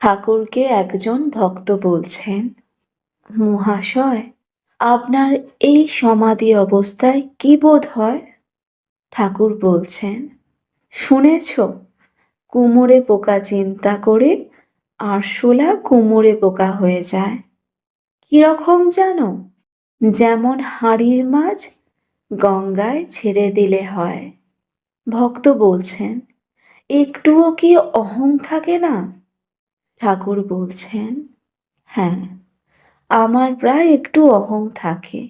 ঠাকুরকে একজন ভক্ত বলছেন, মহাশয়, আপনার এই সমাধি অবস্থায় কি বোধ হয়? ঠাকুর বলছেন, শুনেছ, কুমোরে পোকা চিন্তা করে আরশোলা কুমোরে পোকা হয়ে যায়। কিরকম জানো? যেমন হাঁড়ির মাছ গঙ্গায় ছেড়ে দিলে হয়। ভক্ত বলছেন, একটুও কি অহং থাকে না? ঠাকুর বলছেন, হ্যাঁ, আমার প্রায় একটু অহং থাকে।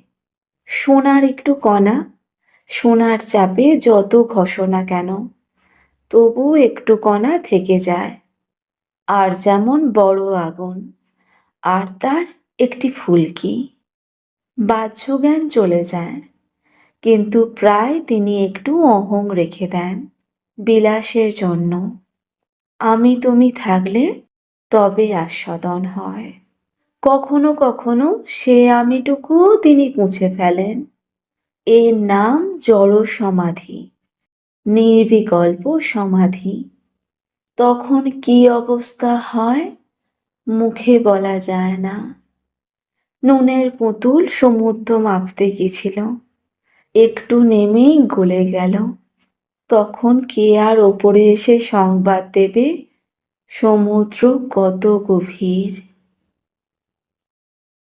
সোনার একটু কণা, সোনার চাপে যত ঘষো না কেন, তবু একটু কণা থেকে যায়। আর যেমন বড় আগুন, আর তার একটি ফুলকি। বাহ্যজ্ঞান চলে যায়, কিন্তু প্রায় তিনি একটু অহং রেখে দেন বিলাসের জন্য। আমি তুমি থাকলে তবে আস্বাদন হয়। কখনো কখনো সে আমিটুকুও তিনি মুছে ফেলেন। এর নাম জড় সমাধি, নির্বিকল্প সমাধি। তখন কি অবস্থা হয় মুখে বলা যায় না। নুনের পুতুল সমুদ্র মাপতে গেছিল, একটু নেমেই গলে গেল। তখন কে আর ওপরে এসে সংবাদ দেবে সমুদ্র কত গভীর।